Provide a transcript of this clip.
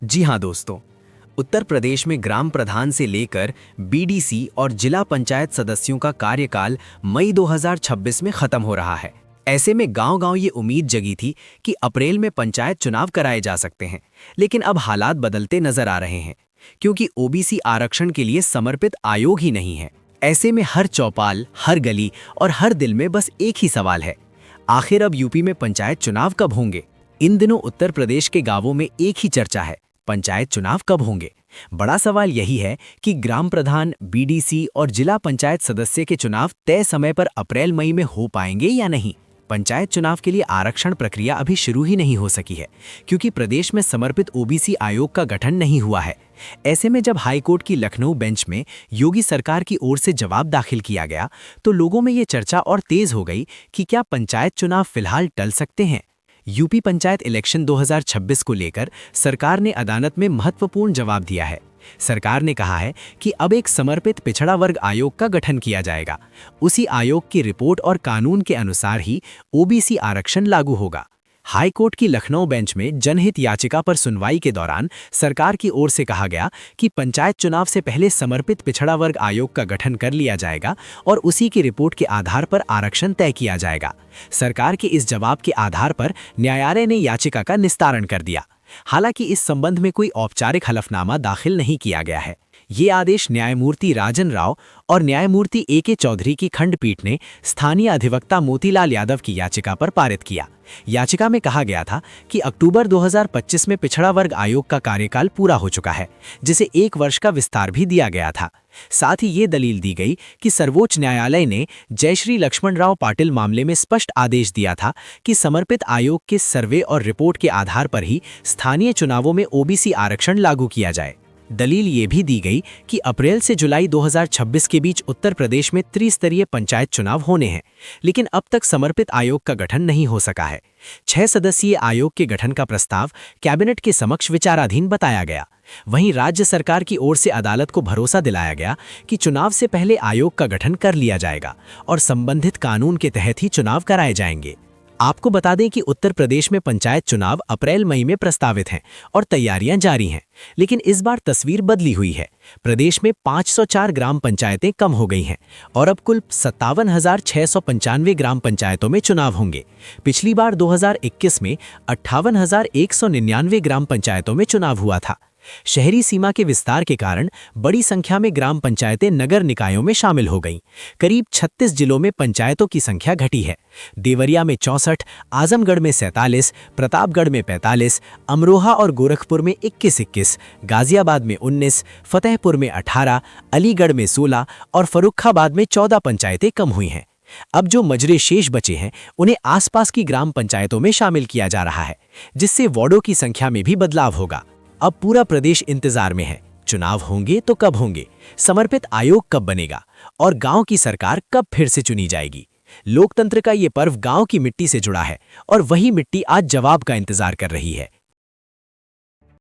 जी हाँ दोस्तों, उत्तर प्रदेश में ग्राम प्रधान से लेकर बीडीसी और जिला पंचायत सदस्यों का कार्यकाल मई 2026 में खत्म हो रहा है। ऐसे में गांव-गांव ये उम्मीद जगी थी कि अप्रैल में पंचायत चुनाव कराए जा सकते हैं, लेकिन अब हालात बदलते नजर आ रहे हैं, क्योंकि ओबीसी आरक्षण के लिए समर्पित आयोग ही नहीं है। ऐसे में हर चौपाल, हर गली और हर दिल में बस एक ही सवाल है, आखिर अब यूपी में पंचायत चुनाव कब होंगे? इन दिनों उत्तर प्रदेश के गांवों में एक ही चर्चा है, पंचायत चुनाव कब होंगे। बड़ा सवाल यही है कि ग्राम प्रधान, बीडीसी और जिला पंचायत सदस्य के चुनाव तय समय पर अप्रैल मई में हो पाएंगे या नहीं। पंचायत चुनाव के लिए आरक्षण प्रक्रिया अभी शुरू ही नहीं हो सकी है, क्योंकि प्रदेश में समर्पित ओबीसी आयोग का गठन नहीं हुआ है। ऐसे में जब हाईकोर्ट की लखनऊ बेंच में योगी सरकार की ओर से जवाब दाखिल किया गया, तो लोगों में ये चर्चा और तेज हो गई कि क्या पंचायत चुनाव फिलहाल टल सकते हैं। यूपी पंचायत इलेक्शन 2026 को लेकर सरकार ने अदालत में महत्वपूर्ण जवाब दिया है। सरकार ने कहा है कि अब एक समर्पित पिछड़ा वर्ग आयोग का गठन किया जाएगा। उसी आयोग की रिपोर्ट और कानून के अनुसार ही ओबीसी आरक्षण लागू होगा। हाईकोर्ट की लखनऊ बेंच में जनहित याचिका पर सुनवाई के दौरान सरकार की ओर से कहा गया कि पंचायत चुनाव से पहले समर्पित पिछड़ा वर्ग आयोग का गठन कर लिया जाएगा और उसी की रिपोर्ट के आधार पर आरक्षण तय किया जाएगा। सरकार के इस जवाब के आधार पर न्यायालय ने याचिका का निस्तारण कर दिया। हालांकि इस संबंध में कोई औपचारिक हलफनामा दाखिल नहीं किया गया है। ये आदेश न्यायमूर्ति राजन राव और न्यायमूर्ति ए.के. चौधरी की खंडपीठ ने स्थानीय अधिवक्ता मोतीलाल यादव की याचिका पर पारित किया। याचिका में कहा गया था कि अक्टूबर 2025 में पिछड़ा वर्ग आयोग का कार्यकाल पूरा हो चुका है, जिसे 1 वर्ष का विस्तार भी दिया गया था। साथ ही ये दलील दी गई कि सर्वोच्च न्यायालय ने जयश्री लक्ष्मणराव पाटिल मामले में स्पष्ट आदेश दिया था कि समर्पित आयोग के सर्वे और रिपोर्ट के आधार पर ही स्थानीय चुनावों में ओबीसी आरक्षण लागू किया जाए। दलील ये भी दी गई कि अप्रैल से जुलाई 2026 के बीच उत्तर प्रदेश में त्रिस्तरीय पंचायत चुनाव होने हैं, लेकिन अब तक समर्पित आयोग का गठन नहीं हो सका है। 6 सदस्यीय आयोग के गठन का प्रस्ताव कैबिनेट के समक्ष विचाराधीन बताया गया। वहीं राज्य सरकार की ओर से अदालत को भरोसा दिलाया गया कि चुनाव से पहले आयोग का गठन कर लिया जाएगा और संबंधित कानून के तहत ही चुनाव कराए जाएंगे। आपको बता दें कि उत्तर प्रदेश में पंचायत चुनाव अप्रैल मई में प्रस्तावित हैं और तैयारियां जारी हैं, लेकिन इस बार तस्वीर बदली हुई है। प्रदेश में 504 ग्राम पंचायतें कम हो गई हैं और अब कुल 57,695 ग्राम पंचायतों में चुनाव होंगे। पिछली बार 2021 में 58,199 ग्राम पंचायतों में चुनाव हुआ था। शहरी सीमा के विस्तार के कारण बड़ी संख्या में ग्राम पंचायतें नगर निकायों में शामिल हो गईं। करीब 36 जिलों में पंचायतों की संख्या घटी है। देवरिया में 64, आजमगढ़ में 47, प्रतापगढ़ में 45, अमरोहा और गोरखपुर में 21-21, गाजियाबाद में 19, फतेहपुर में 18, अलीगढ़ में 16 और फर्रुखाबाद में 14 पंचायतें कम हुई हैं। अब जो मजरे शेष बचे हैं, उन्हें आसपास की ग्राम पंचायतों में शामिल किया जा रहा है, जिससे वार्डों की संख्या में भी बदलाव होगा। अब पूरा प्रदेश इंतजार में है, चुनाव होंगे तो कब होंगे, समर्पित आयोग कब बनेगा और गांव की सरकार कब फिर से चुनी जाएगी। लोकतंत्र का ये पर्व गांव की मिट्टी से जुड़ा है और वही मिट्टी आज जवाब का इंतजार कर रही है।